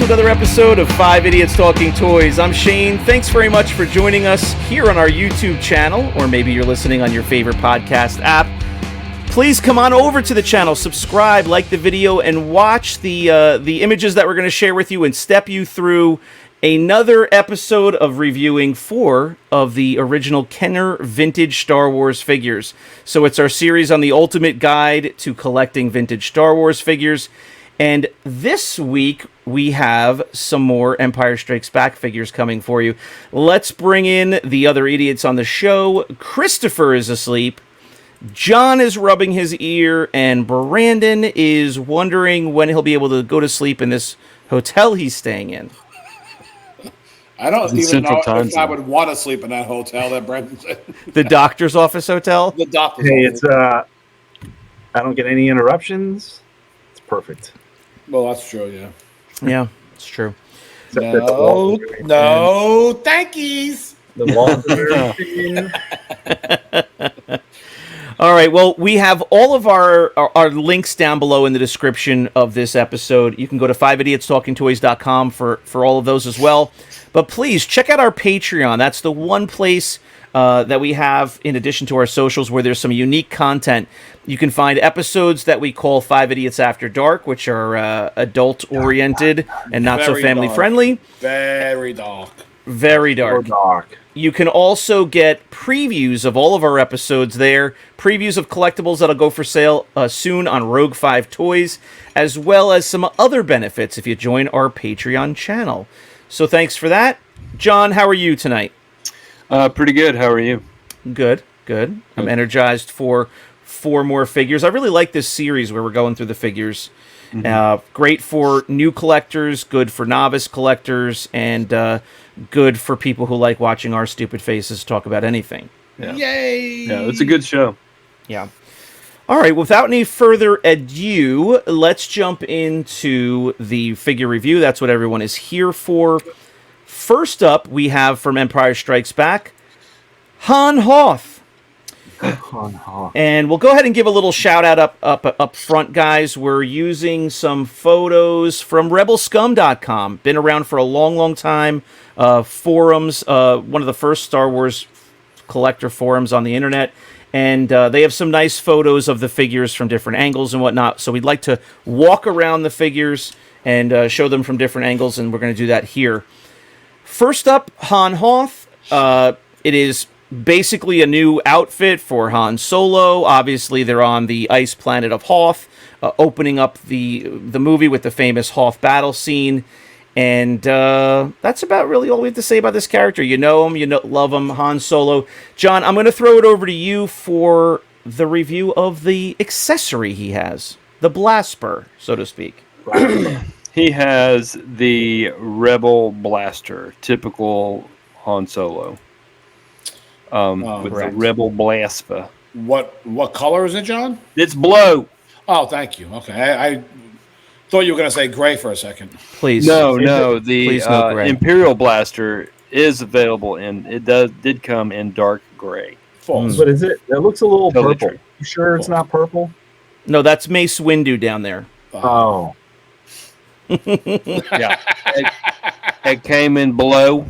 Another episode of 5 Idiots Talking Toys. I'm Shane. Thanks very much for joining us here on our YouTube channel, or maybe you're listening on your favorite podcast app. Please come on over to the channel, subscribe, like the video, and watch the images that we're going to share with you and step you through another episode of reviewing 4 of the original Kenner vintage Star Wars figures. So it's our series on the ultimate guide to collecting vintage Star Wars figures. And this week, we have some more Empire Strikes Back figures coming for you. Let's bring in the other idiots on the show. Christopher is asleep. John is rubbing his ear. And Brandon is wondering when he'll be able to go to sleep in this hotel he's staying in. I don't even know if I would want to sleep in that hotel that Brandon said. The doctor's office hotel? The doctor's office. It's, I don't get any interruptions. It's perfect. Well, that's true, yeah. Yeah, it's true. No, thankies. All right, well, we have all of our links down below in the description of this episode. You can go to 5idiotstalkingtoys.com for all of those as well. But please, check out our Patreon. That's the one place that we have, in addition to our socials, where there's some unique content. You can find episodes that we call 5 Idiots After Dark, which are adult-oriented and not so family-friendly. Very dark. Very dark. You can also get previews of all of our episodes there, previews of collectibles that'll go for sale soon on Rogue 5 Toys, as well as some other benefits if you join our Patreon channel. So thanks for that. John, how are you tonight? Pretty good. How are you? Good. I'm energized for 4 more figures. I really like this series where we're going through the figures. Mm-hmm. Great for new collectors, good for novice collectors, and good for people who like watching our stupid faces talk about anything. Yeah. Yay! Yeah, it's a good show. Yeah. All right, without any further ado, let's jump into the figure review. That's what everyone is here for. First up, we have from Empire Strikes Back, Han Hoth. And we'll go ahead and give a little shout out up front, guys. We're using some photos from rebelscum.com. Been around for a long time. Forums, one of the first Star Wars collector forums on the internet. And they have some nice photos of the figures from different angles and whatnot. So we'd like to walk around the figures and show them from different angles, and we're going to do that here. First up, Han Hoth. It is basically a new outfit for Han Solo. Obviously, they're on the ice planet of Hoth, opening up the movie with the famous Hoth battle scene. And that's about really all we have to say about this character. You know him, love him, Han Solo. John, I'm going to throw it over to you for the review of the accessory he has, the blaster, so to speak. He has the Rebel Blaster, typical Han Solo, with correct. the Rebel Blaster. What color is it, John? It's blue. Oh, thank you. Okay, I thought you were going to say gray for a second. Please. No. The Please no gray. Imperial Blaster is available, and it did come in dark gray. False. But is it? It looks a little Totally purple. true. You sure it's not purple? No, that's Mace Windu down there. Oh. Yeah. It came in blue.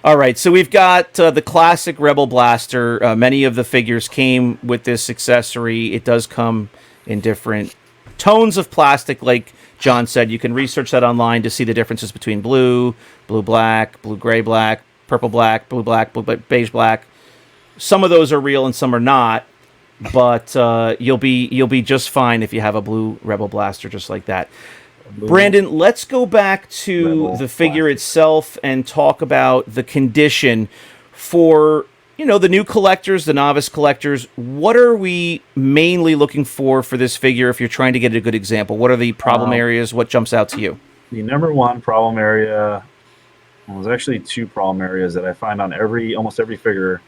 All right, so we've got the classic Rebel Blaster. Many of the figures came with this accessory. It does come in different tones of plastic, like John said. You can research that online to see the differences between blue, blue-black, blue-gray-black, purple-black, blue-black, beige black. Some of those are real and some are not, but you'll be just fine if you have a blue Rebel Blaster just like that. Brandon, let's go back to the figure itself and talk about the condition. For the new collectors, the novice collectors, what are we mainly looking for this figure if you're trying to get a good example? What are the problem areas? What jumps out to you? The number one problem area, well, there's actually two problem areas that I find on almost every figure.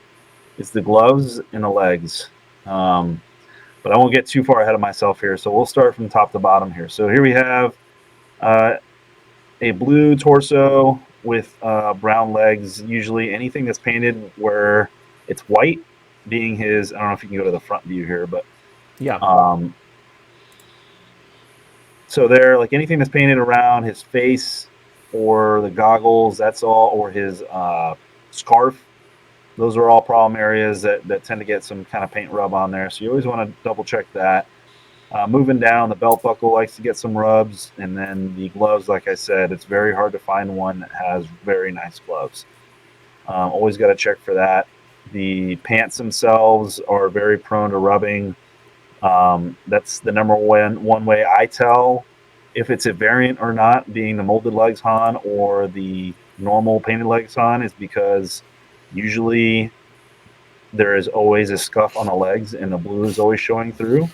It's the gloves and the legs. But I won't get too far ahead of myself here, so we'll start from top to bottom here. So here we have a blue torso with brown legs. Usually anything that's painted where it's white, being his, I don't know if you can go to the front view here, but yeah. So there, like anything that's painted around his face or the goggles, that's all, or his scarf. Those are all problem areas that tend to get some kind of paint rub on there. So you always want to double check that. Moving down, the belt buckle likes to get some rubs. And then the gloves, like I said, it's very hard to find one that has very nice gloves. Always got to check for that. The pants themselves are very prone to rubbing. That's the number one way I tell if it's a variant or not, being the molded legs Han or the normal painted legs Han, is because usually there is always a scuff on the legs and the blue is always showing through.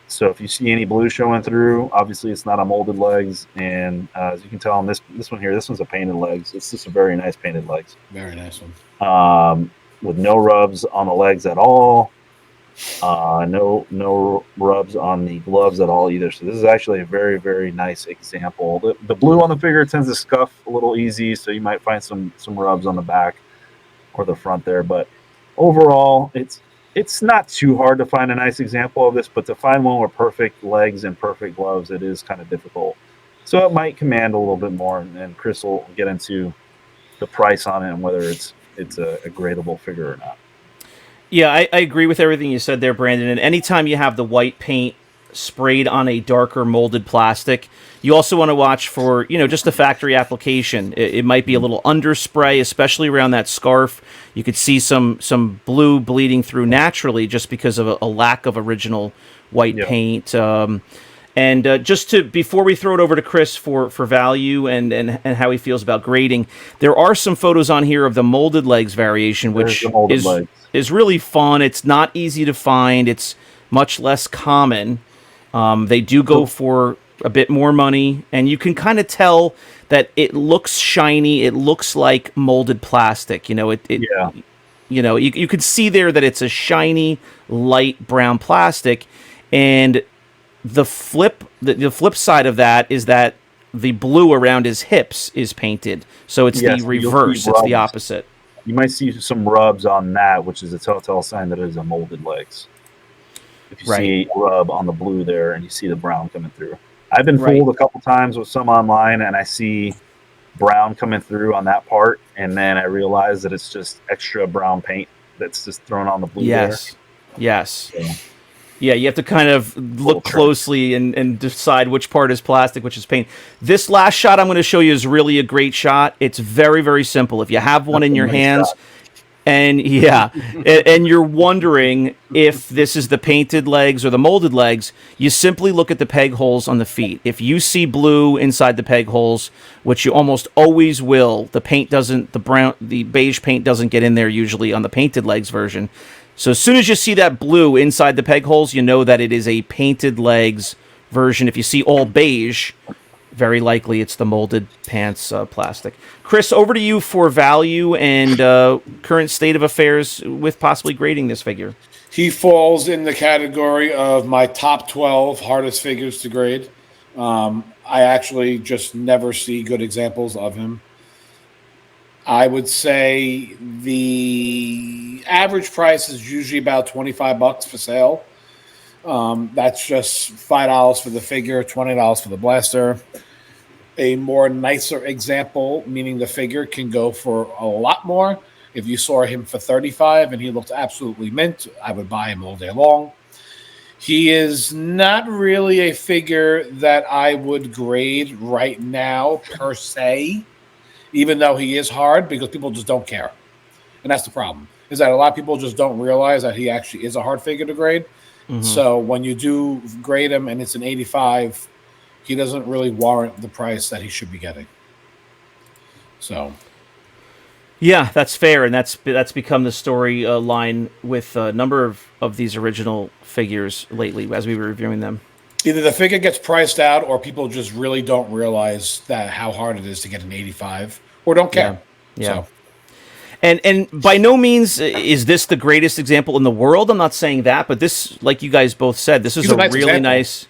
So if you see any blue showing through, obviously it's not a molded legs. And as you can tell on this one here, this one's a painted legs. It's just a very nice painted legs. Very nice one. With no rubs on the legs at all. No rubs on the gloves at all either. So this is actually a very, very nice example. The blue on the figure tends to scuff a little easy, so you might find some rubs on the back or the front there. But overall, it's not too hard to find a nice example of this, but to find one with perfect legs and perfect gloves, it is kind of difficult. So it might command a little bit more, and Chris will get into the price on it and whether it's a gradable figure or not. Yeah, I agree with everything you said there, Brandon. And anytime you have the white paint sprayed on a darker molded plastic, you also want to watch for, just the factory application. It might be a little underspray, especially around that scarf. You could see some blue bleeding through naturally just because of a lack of original white paint. And just before we throw it over to Chris for value and how he feels about grading, there are some photos on here of the molded legs variation, which is really fun. It's not easy to find. It's much less common. They do go for a bit more money, and you can kind of tell that it looks shiny. It looks like molded plastic. You could see there that it's a shiny, light brown plastic, and the flip side of that is that the blue around his hips is painted. So it's the reverse. It's the opposite. You might see some rubs on that, which is a telltale sign that it is a molded legs. If you see a rub on the blue there and you see the brown coming through. I've been fooled a couple times with some online, and I see brown coming through on that part, and then I realize that it's just extra brown paint that's just thrown on the blue there. Yes. So, yeah, you have to kind of look closely and decide which part is plastic, which is paint. This last shot I'm going to show you is really a great shot. It's very, very simple. If you have one in your hands, and and you're wondering if this is the painted legs or the molded legs, you simply look at the peg holes on the feet. If you see blue inside the peg holes, which you almost always will, the beige paint doesn't get in there usually on the painted legs version. So as soon as you see that blue inside the peg holes, you know that it is a painted legs version. If you see all beige, very likely it's the molded pants plastic. Chris, over to you for value and current state of affairs with possibly grading this figure. He falls in the category of my top 12 hardest figures to grade. I actually just never see good examples of him. I would say the average price is usually about $25 for sale. That's just $5 for the figure, $20 for the blaster. A more nicer example, meaning the figure, can go for a lot more. If you saw him for $35 and he looked absolutely mint, I would buy him all day long. He is not really a figure that I would grade right now per se, even though he is hard, because people just don't care. And that's the problem, is that a lot of people just don't realize that he actually is a hard figure to grade. Mm-hmm. So when you do grade him and it's an 85, he doesn't really warrant the price that he should be getting. So, Yeah, that's fair, and that's become the story line with a number of these original figures lately as we were reviewing them. Either the figure gets priced out, or people just really don't realize that how hard it is to get an 85, or don't Yeah, care. yeah. So And by no means is this the greatest example in the world. I'm not saying that, but this, like you guys both said, this is He's a a nice really example. nice.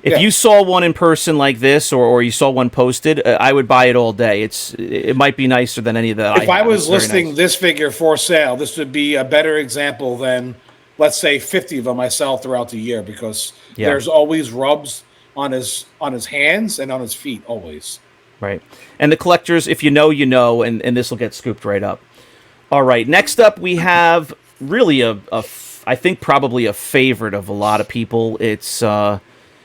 If Yeah. you saw one in person like this, or you saw one posted, I would buy it all day. It might be nicer than any that If I have. was It's very listing nice. this figure for sale, this would be a better example than, let's say, 50 of them I sell throughout the year, because Yeah. there's always rubs on his hands and on his feet, always. Right. And the collectors, if you know, you know, and this will get scooped right up. All right. Next up, we have really I think probably a favorite of a lot of people.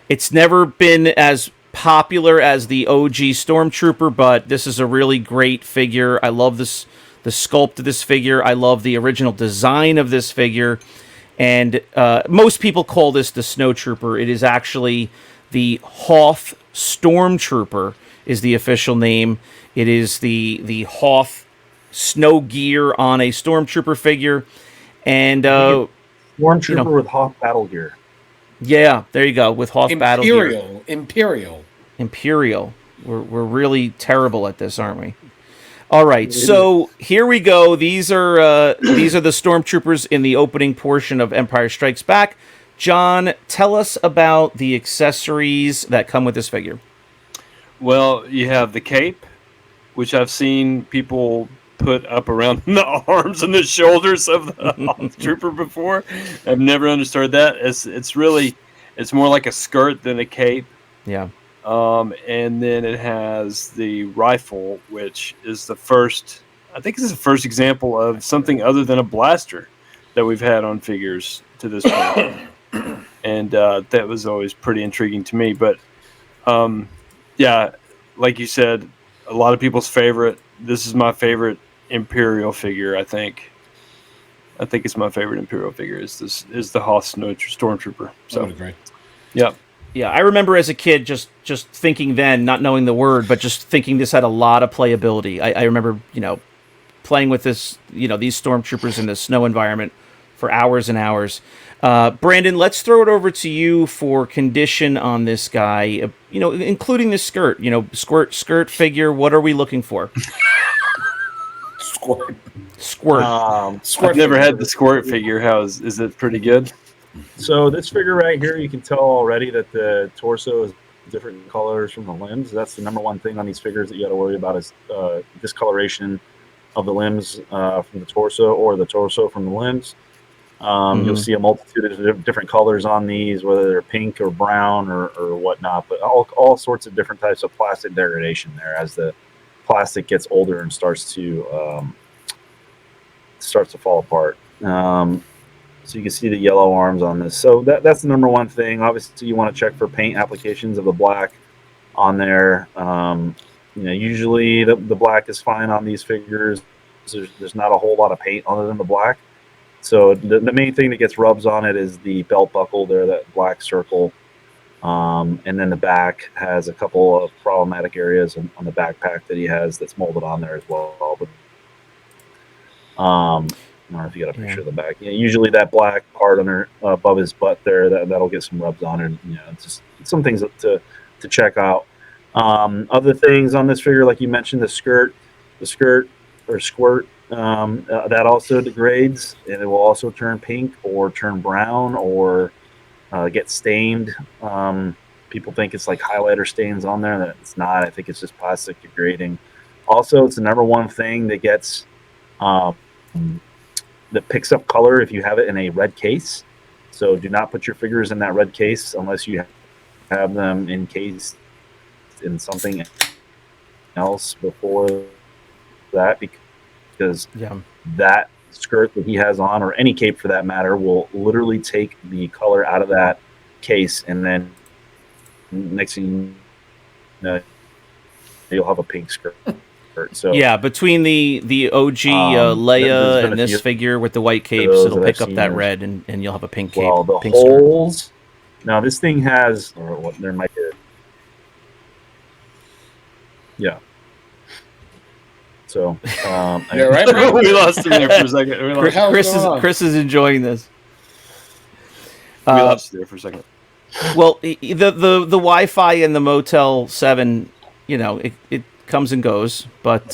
It's never been as popular as the OG Stormtrooper, but this is a really great figure. I love the sculpt of this figure. I love the original design of this figure. And most people call this the Snow Trooper. It is actually the Hoth Stormtrooper is the official name. It is the Hoth Snow Gear on a Stormtrooper figure. And Stormtrooper with Hoth battle gear. yeah, there you go, with Hoth Battle Gear. Imperial. We're really terrible at this, aren't we? All right, so here we go. These are the Stormtroopers in the opening portion of Empire Strikes Back. John, tell us about the accessories that come with this figure. Well, you have the cape, which I've seen people put up around the arms and the shoulders of the Hoth Trooper before. I've never understood that. It's more like a skirt than a cape. Yeah. And then it has the rifle, which is the first. I think this is the first example of something other than a blaster that we've had on figures to this point, and that was always pretty intriguing to me. But yeah, like you said, a lot of people's favorite. This is my favorite Imperial figure. I think it's my favorite Imperial figure. Is the Hoth Stormtrooper? So I would agree. yeah. Yeah, I remember as a kid just thinking then, not knowing the word, but just thinking this had a lot of playability. I remember, playing with this, these stormtroopers in the snow environment for hours and hours. Brandon, let's throw it over to you for condition on this guy, including the skirt, skirt figure. What are we looking for? Squirt. Squirt. I've never had the squirt figure. Is it pretty good? So this figure right here, you can tell already that the torso is different colors from the limbs. That's the number one thing on these figures that you got to worry about is discoloration of the limbs from the torso, or the torso from the limbs. You'll see a multitude of different colors on these, whether they're pink or brown or whatnot, but all sorts of different types of plastic degradation there as the plastic gets older and starts to fall apart. So you can see the yellow arms on this. So that's the number one thing. Obviously, you want to check for paint applications of the black on there. Usually the black is fine on these figures. There's not a whole lot of paint other than the black. So the main thing that gets rubs on it is the belt buckle there, that black circle. And then the back has a couple of problematic areas on the backpack that he has that's molded on there as well. But I don't know if you got a picture of the back. Usually that black part under above his butt there, that'll get some rubs on it. It's just some things to check out. Other things on this figure, like you mentioned, the skirt or squirt, that also degrades, and it will also turn pink or turn brown or get stained. People think it's like highlighter stains on there. That it's not. I think it's just plastic degrading. Also, it's the number one thing that gets that picks up color if you have it in a red case. So do not put your figures in that red case unless you have them encased in something else before that, because that skirt that he has on, or any cape for that matter, will literally take the color out of that case, and then next thing you know, you'll have a pink skirt. So yeah, between the OG Leia and this figure with the white capes, it'll pick up that red, and you'll have a pink cape. Well, the pink holes. Skirt. Now this thing has, or what? There might be. Yeah. So You're right, man. We lost him there for a second. We lost, Chris is enjoying this. we lost you there for a second. Well, the Wi-Fi in the Motel 7, it comes and goes, but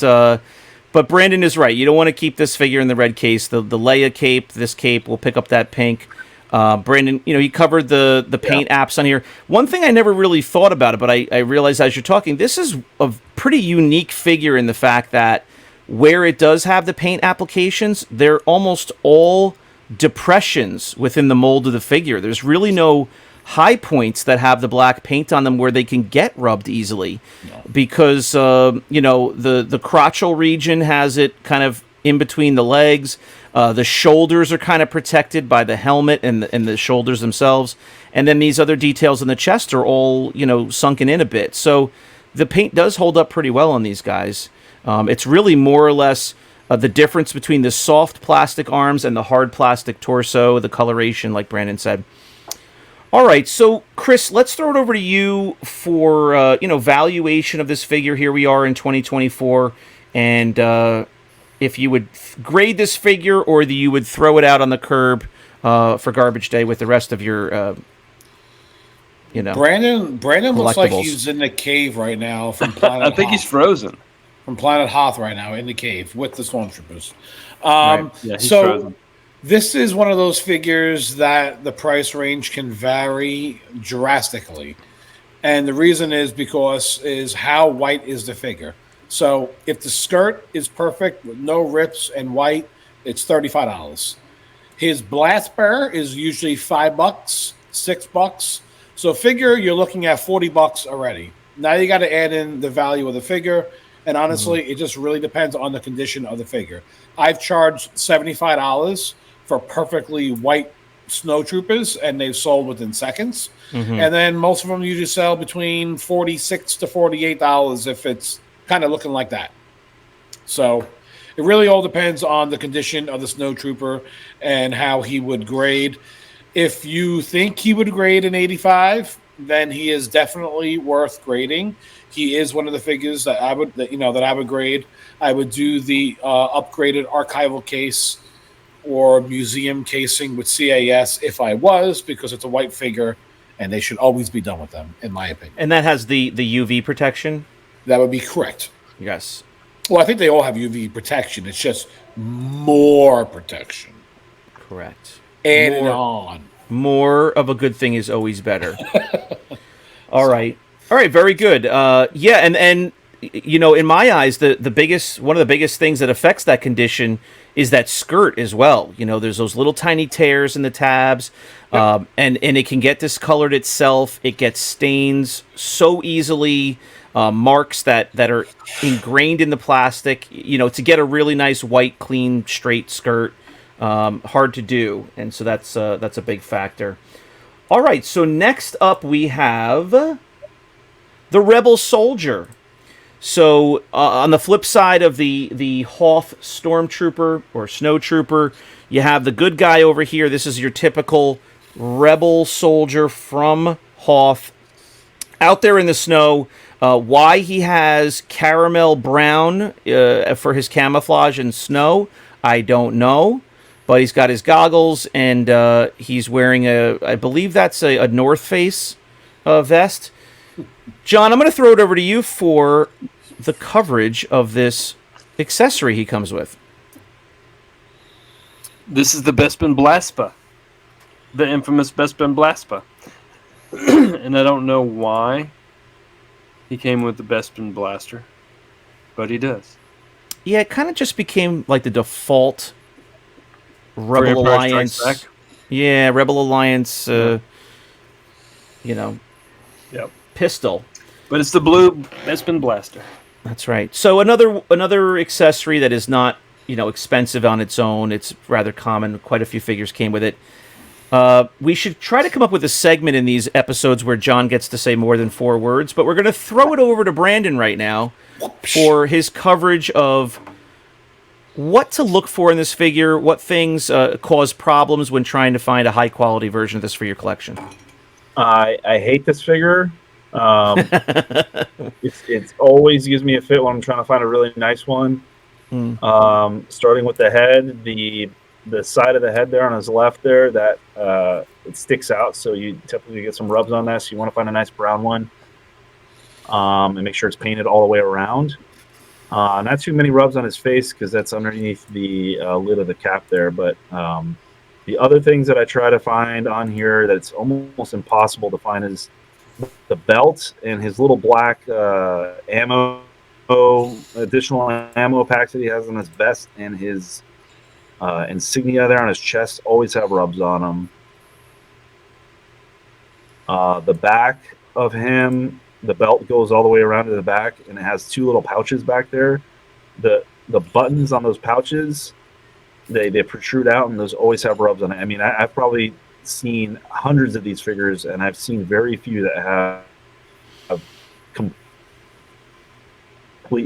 Brandon is right. You don't want to keep this figure in the red case. The Leia cape, this cape will pick up that pink. Brandon, he covered the paint apps on here. One thing I never really thought about it, but I realized as you're talking, this is a pretty unique figure in the fact that where it does have the paint applications, they're almost all depressions within the mold of the figure. There's really no high points that have the black paint on them where they can get rubbed easily, because the crotchal region has it kind of in between the legs. The shoulders are kind of protected by the helmet and the shoulders themselves, and then these other details in the chest are all sunken in a bit. So the paint does hold up pretty well on these guys. It's really more or less the difference between the soft plastic arms and the hard plastic torso, the coloration, like Brandon said. All right, so Chris, let's throw it over to you for valuation of this figure. Here we are in 2024, and if you would grade this figure, or you would throw it out on the curb for garbage day with the rest of your, Brandon looks like he's in the cave right now from Planet I think Hoth. he's frozen. From Planet Hoth right now in the cave with the Stormtroopers. Right. Yeah, he's so frozen. This is one of those figures that the price range can vary drastically. And the reason is how white is the figure. So if the skirt is perfect with no rips and white, it's $35. His blast bearer is usually $5, $6. So figure you're looking at $40 already. Now you got to add in the value of the figure. And honestly, it just really depends on the condition of the figure. I've charged $75 for perfectly white snowtroopers, and they've sold within seconds. And then most of them usually sell between $46 to $48 if it's kind of looking like that. So it really all depends on the condition of the snowtrooper and how he would grade. If you think he would grade an 85, then he is definitely worth grading. He is one of the figures that I would grade. I would do the upgraded archival case or museum casing with CAS if I was, because it's a white figure and they should always be done with them, in my opinion. And that has the UV protection? That would be correct. Yes. Well, I think they all have UV protection. It's just more protection. Correct. Add on. More of a good thing is always better. All right, very good. And in my eyes, one of the biggest things that affects that condition is that skirt as well. There's those little tiny tears in the tabs, and it can get discolored itself. It gets stains so easily, marks that are ingrained in the plastic. To get a really nice white, clean, straight skirt, hard to do, and so that's a big factor. All right, so next up we have the Rebel Soldier. So on the flip side of the Hoth Stormtrooper or Snowtrooper, you have the good guy over here. This is your typical Rebel Soldier from Hoth. Out there in the snow, why he has caramel brown for his camouflage in snow, I don't know. But he's got his goggles, and he's wearing I believe that's a North Face vest. John, I'm going to throw it over to you for the coverage of this accessory he comes with. This is the Bespin Blaspa, the infamous Bespin Blaspa. And I don't know why he came with the Bespin Blaster, but he does. Yeah, it kind of just became like the default Rebel Alliance. Yeah, Rebel Alliance, Yep. pistol. But it's the blue Bespin Blaster. That's right. So another accessory that is not, expensive on its own. It's rather common. Quite a few figures came with it. We should try to come up with a segment in these episodes where John gets to say more than 4 words, but we're going to throw it over to Brandon right now for his coverage of what to look for in this figure, what things cause problems when trying to find a high-quality version of this for your collection. I hate this figure. It's always gives me a fit when I'm trying to find a really nice one. Starting with the head, the side of the head there on his left there, that it sticks out, so you typically get some rubs on that. So you want to find a nice brown one, and make sure it's painted all the way around. Not too many rubs on his face because that's underneath the lid of the cap there. But the other things that I try to find on here that's almost impossible to find is the belt and his little black additional ammo packs that he has on his vest, and his insignia there on his chest always have rubs on them. The back of him, the belt goes all the way around to the back, and it has two little pouches back there. The buttons on those pouches, they protrude out, and those always have rubs on it. I mean, I've probably seen hundreds of these figures, and I've seen very few that have complete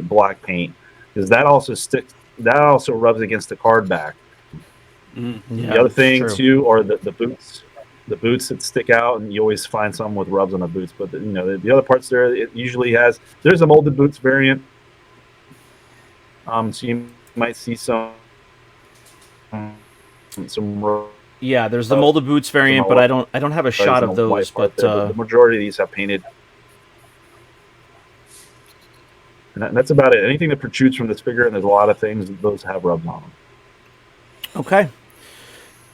black paint, because that also rubs against the card back. Yeah, the other thing true. too are the boots. The boots that stick out, and you always find some with rubs on the boots. But the other parts there, it usually has. There's a molded boots variant, so you might see some. Yeah, there's the molded boots variant, but I don't have a shot of those. But the majority of these have painted. And that's about it. Anything that protrudes from this figure, and there's a lot of things, those have rubs on them. Okay.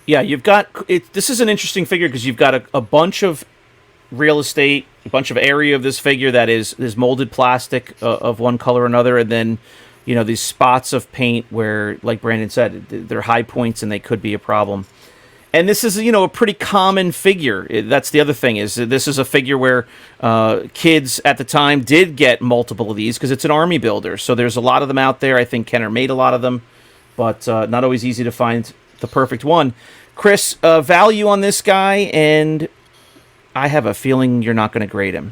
Yeah, you've got it. This is an interesting figure because you've got a bunch of real estate, a bunch of area of this figure that is molded plastic of one color or another, and then these spots of paint where, like Brandon said, they're high points and they could be a problem. And this is a pretty common figure. That's the other thing, is this is a figure where kids at the time did get multiple of these because it's an army builder. So there's a lot of them out there. I think Kenner made a lot of them, but not always easy to find the perfect one. Chris, value on this guy, and I have a feeling you're not going to grade him.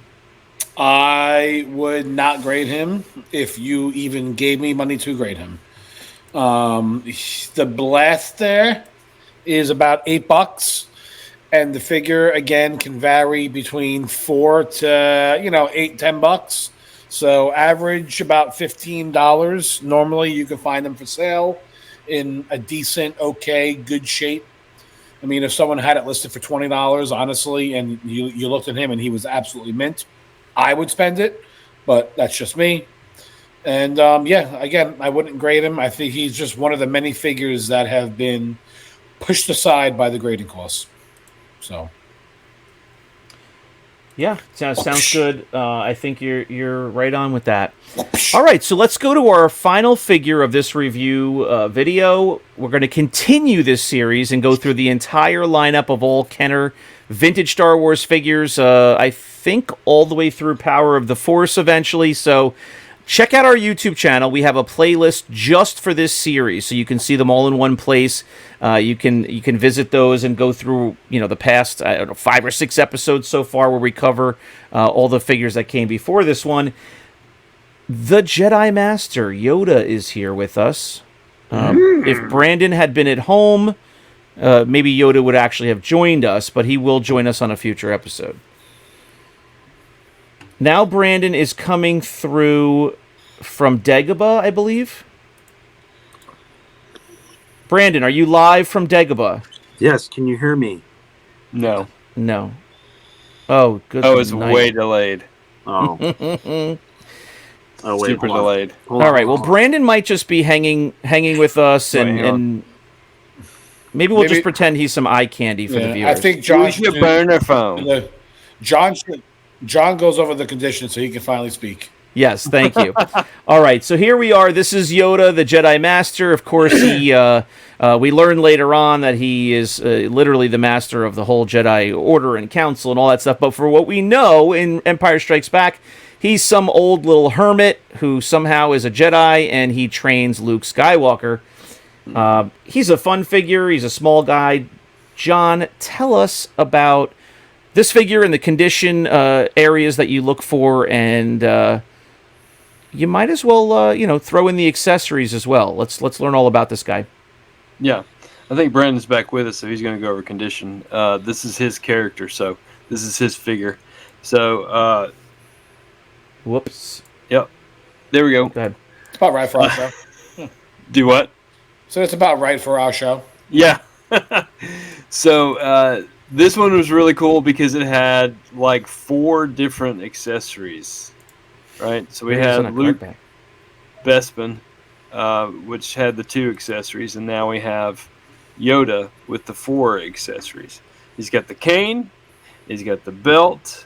I would not grade him if you even gave me money to grade him. The blast there is about $8, and the figure again can vary between $4 to $8-10. So average about $15. Normally you can find them for sale in a decent, okay, good shape. I mean, if someone had it listed for $20, honestly, and you looked at him and he was absolutely mint, I would spend it, but that's just me. And again, I wouldn't grade him. I think he's just one of the many figures that have been pushed aside by the grading costs. So, yeah, sounds good. I think you're right on with that. All right, so let's go to our final figure of this review video. We're going to continue this series and go through the entire lineup of all Kenner vintage Star Wars figures. I think all the way through Power of the Force eventually. So check out our YouTube channel. We have a playlist just for this series, so you can see them all in one place. You can visit those and go through the past 5 or 6 episodes so far where we cover all the figures that came before this one. The Jedi Master Yoda is here with us. If Brandon had been at home, maybe Yoda would actually have joined us, but he will join us on a future episode. Now Brandon is coming through from Dagobah, I believe. Brandon, are you live from Dagobah? Yes, can you hear me? No. Oh, good. Oh, it's way delayed. Oh. Oh, wait. Super delayed. All right. Well, Brandon might just be hanging with us, and maybe we'll just pretend he's some eye candy for the viewers. I think John Use your burner phone. John goes over the conditions so he can finally speak. Yes, thank you. All right, so here we are. This is Yoda, the Jedi Master. Of course, we learn later on that he is literally the master of the whole Jedi Order and Council and all that stuff. But for what we know in Empire Strikes Back, he's some old little hermit who somehow is a Jedi, and he trains Luke Skywalker. He's a fun figure. He's a small guy. John, tell us about this figure and the condition areas that you look for, and you might as well, throw in the accessories as well. Let's learn all about this guy. Yeah, I think Brandon's back with us, so he's going to go over condition. This is his character, so this is his figure. So, whoops. Yep. There we go. Go ahead. It's about right for us, though. Do what? So it's about right for our show. Yeah. So this one was really cool because it had like 4 different accessories, right? So we There it is on had a Luke card back. Bespin, which had the 2 accessories, and now we have Yoda with the 4 accessories. He's got the cane, he's got the belt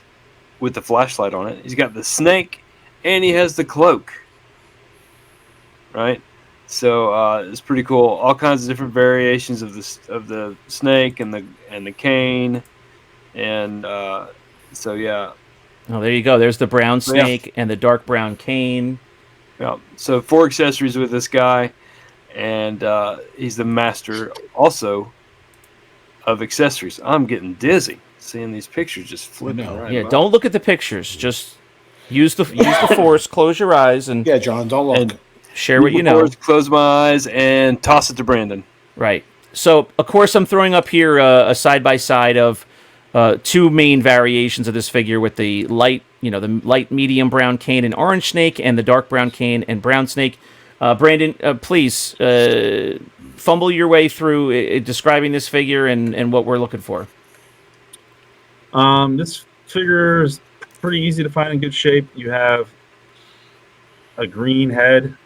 with the flashlight on it, he's got the snake, and he has the cloak, right? So it's pretty cool. All kinds of different variations of the snake and the cane, and so yeah, Oh, there you go. There's the brown Yeah. snake and the dark brown cane. yeah. So 4 accessories with this guy, and he's the master also of accessories. I'm getting dizzy seeing these pictures just flipping No. right. Yeah, by. don't look at the pictures. Just use the force. Close your eyes and Yeah, John, don't look. And share what you know. Close my eyes and toss it to Brandon. Right. So, of course, I'm throwing up here a side-by-side of 2 main variations of this figure with the light, the light medium brown cane and orange snake, and the dark brown cane and brown snake. Brandon, please fumble your way through describing this figure and what we're looking for. This figure is pretty easy to find in good shape. You have a green head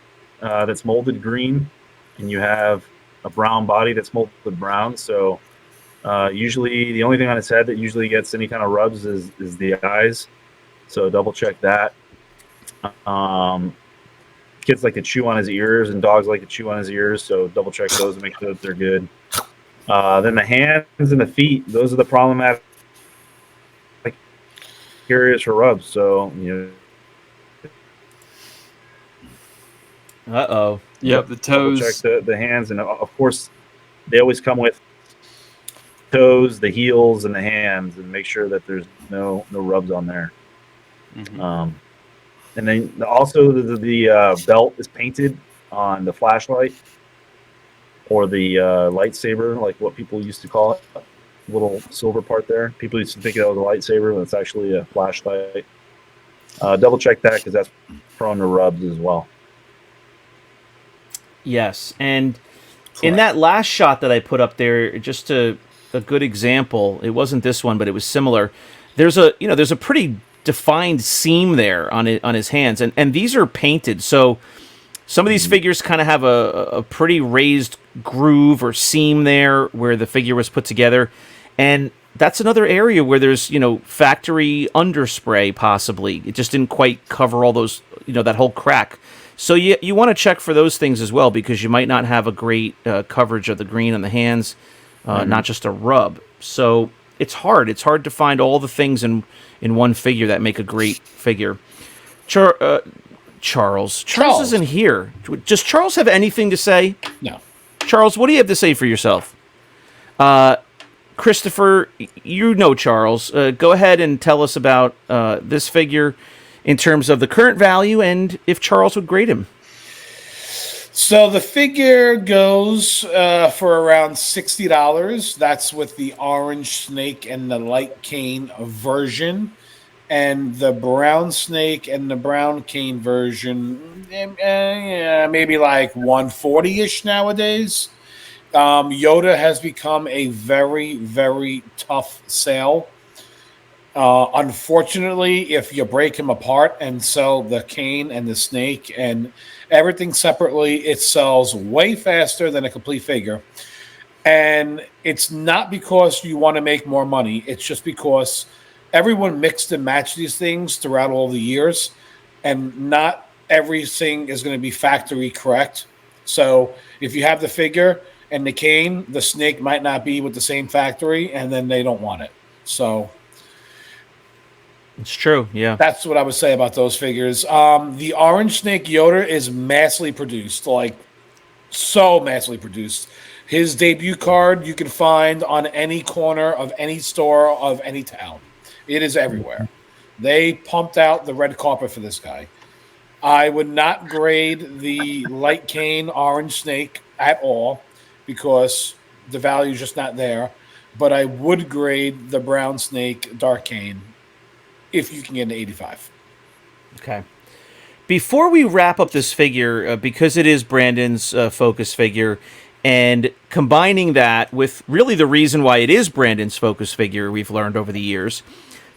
that's molded green, and you have a brown body that's molded brown. So usually the only thing on its head that usually gets any kind of rubs is the eyes. So double check that. Kids like to chew on his ears, and dogs like to chew on his ears. So double check those and make sure that they're good. Then the hands and the feet, those are the problematic areas for rubs. So Uh-oh. Yep, the double toes. check the hands, and of course they always come with toes, the heels, and the hands, and make sure that there's no rubs on there. Mhm. And then also the belt is painted on the flashlight or the lightsaber, like what people used to call it, little silver part there. People used to think it was a lightsaber, but it's actually a flashlight. Double check that because that's prone to rubs as well. Yes, and in that last shot that I put up there, just a good example. It wasn't this one, but it was similar. There's a pretty defined seam there on his hands, and these are painted. So some of these figures kind of have a pretty raised groove or seam there where the figure was put together, and that's another area where there's factory underspray possibly. It just didn't quite cover all those that whole crack. So you want to check for those things as well, because you might not have a great coverage of the green on the hands, not just a rub. So it's hard. It's hard to find all the things in one figure that make a great figure. Charles isn't here. Does Charles have anything to say? No. Charles, what do you have to say for yourself? Christopher, Charles. Go ahead and tell us about this figure in terms of the current value and if Charles would grade him. So the figure goes for around $60. That's with the orange snake and the light cane version. And the brown snake and the brown cane version, maybe like $140-ish nowadays. Yoda has become a very, very tough sale. Unfortunately, if you break him apart and sell the cane and the snake and everything separately, it sells way faster than a complete figure. And it's not because you want to make more money. It's just because everyone mixed and matched these things throughout all the years, and not everything is going to be factory correct. So if you have the figure and the cane, the snake might not be with the same factory, and then they don't want it. So it's true, yeah. That's what I would say about those figures. The orange snake Yoda is massively produced, like so massively produced. His debut card you can find on any corner of any store of any town. It is everywhere. They pumped out the red carpet for this guy. I would not grade the light cane orange snake at all because the value is just not there. But I would grade the brown snake dark cane if you can get an 85. Okay. Before we wrap up this figure, because it is Brandon's focus figure, and combining that with really the reason why it is Brandon's focus figure, we've learned over the years,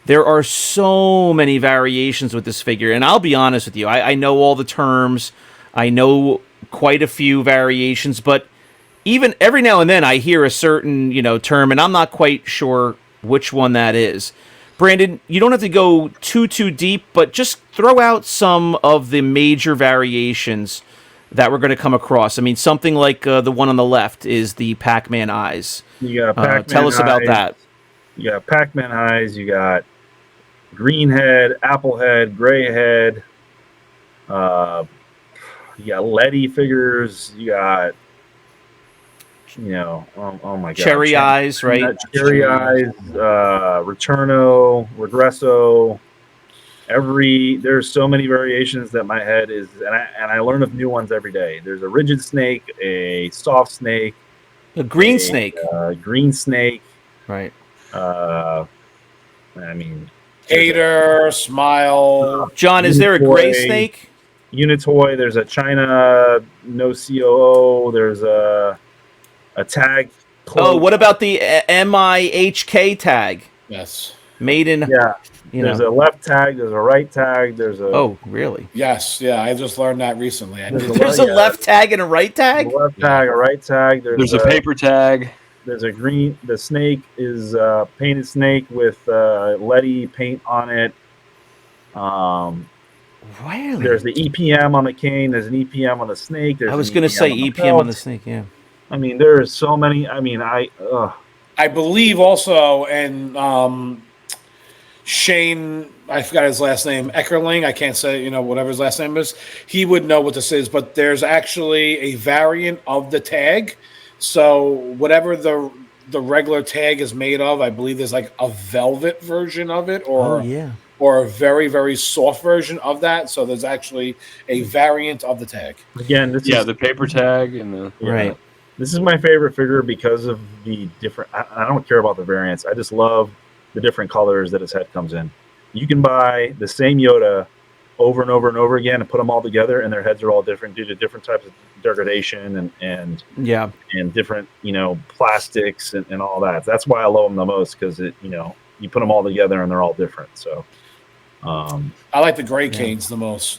there are so many variations with this figure. And I'll be honest with you, I know all the terms, I know quite a few variations, but even every now and then I hear a certain, term, and I'm not quite sure which one that is. Brandon, you don't have to go too deep, but just throw out some of the major variations that we're going to come across. I mean, something like the one on the left is the Pac-Man eyes. You got Pac-Man tell us about that. You got Pac-Man eyes. You got green head, apple head, gray head. You got Letty figures. You got, oh my god, Cherry eyes, right? Cherry eyes, Returno, Regresso. There's so many variations that my head is, and I learn of new ones every day. There's a rigid snake, a soft snake, a green snake, right? Hater, Smile. John, is there a gray snake? Unitoy. There's a China no COO. There's a tag. Cloak. Oh, what about the MIHK tag? Yes. Made in. Yeah. There's a left tag. There's a right tag. There's a. Oh, really? Yes. Yeah. I just learned that recently. There's a left tag and a right tag. A left tag, a right tag. There's a paper tag. There's a green. The snake is painted snake with Letty paint on it. Really? There's the EPM on the cane. There's an EPM on the snake. I was going to say EPM on the snake. Yeah. I mean, there are so many. I mean, I believe also, and Shane, I forgot his last name, Eckerling. I can't say, whatever his last name is. He would know what this is, but there's actually a variant of the tag. So whatever the regular tag is made of, I believe there's like a velvet version of it, or a very, very soft version of that. So there's actually a variant of the tag. Again, the paper tag and the right. This is my favorite figure because of the different. I don't care about the variants. I just love the different colors that his head comes in. You can buy the same Yoda over and over and over again and put them all together, and their heads are all different due to different types of degradation and different plastics and all that. That's why I love them the most, because you put them all together and they're all different. So I like the gray canes the most.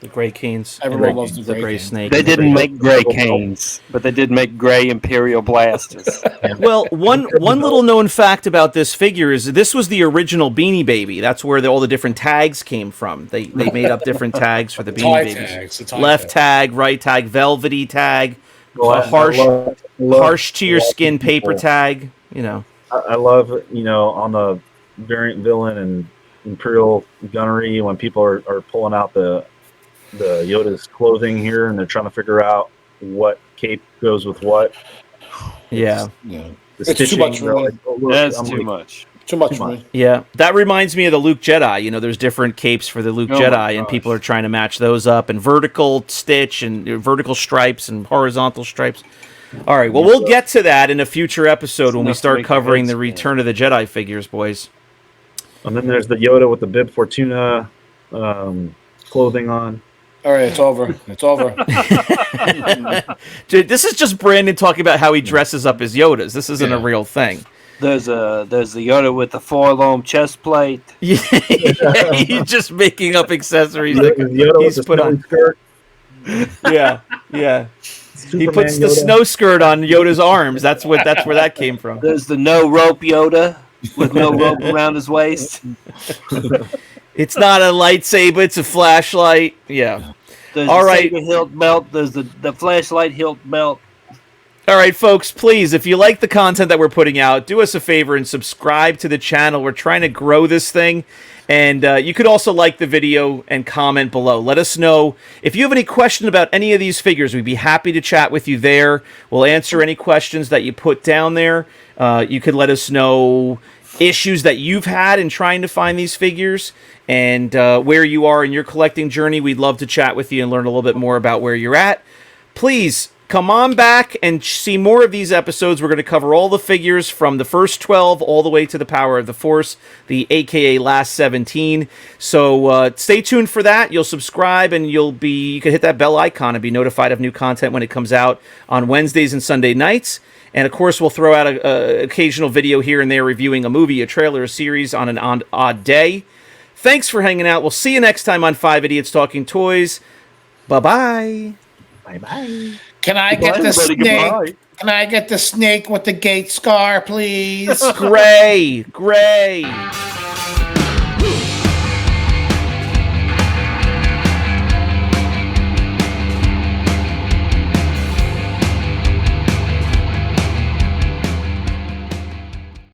The gray canes. Everyone loves the gray snake. They didn't make gray canes, but they did make gray Imperial blasters. Well, one little known fact about this figure is this was the original Beanie Baby. That's where all the different tags came from. They made up different tags for the Beanie Babies. Left tag, right tag, velvety tag, harsh to your skin paper tag. I love on the variant villain and Imperial gunnery when people are pulling out the Yoda's clothing here, and they're trying to figure out what cape goes with what. Yeah. It's too much. That's too much. Too much for me. Yeah, that reminds me of the Luke Jedi. There's different capes for the Luke Jedi, and people are trying to match those up, and vertical stitch, and vertical stripes, and horizontal stripes. All right, well, we'll get to that in a future episode when we start covering the Return of the Jedi figures, boys. And then there's the Yoda with the Bib Fortuna clothing on. All right, it's over. It's over. Dude, this is just Brandon talking about how he dresses up his Yodas. This isn't a real thing. There's the Yoda with the foil-arm chest plate. Yeah, he's just making up accessories that Yoda he's put on. Skirt. Yeah. Superman He puts the Yoda. snow skirt on Yoda's arms. That's where that came from. There's the no rope Yoda with no rope around his waist. It's not a lightsaber, it's a flashlight. Yeah. There's All the right. saber hilt belt. There's the flashlight hilt belt. All right, folks, please, if you like the content that we're putting out, do us a favor and subscribe to the channel. We're trying to grow this thing. And you could also like the video and comment below. Let us know if you have any question about any of these figures. We'd be happy to chat with you there. We'll answer any questions that you put down there. You could let us know issues that you've had in trying to find these figures and where you are in your collecting journey. We'd love to chat with you and learn a little bit more about where you're at. Please come on back and see more of these episodes. We're going to cover all the figures from the first 12 all the way to the Power of the Force, the AKA last 17. So stay tuned for that. You'll subscribe and you can hit that bell icon and be notified of new content when it comes out on Wednesdays and Sunday nights. And of course, we'll throw out an occasional video here and there reviewing a movie, a trailer, a series on an odd day. Thanks for hanging out. We'll see you next time on 5 Idiots Talking Toys. Bye-bye. Bye-bye. Can I Goodbye, get the everybody. snake? Goodbye. Can I get the snake with the gate scar, please? Gray.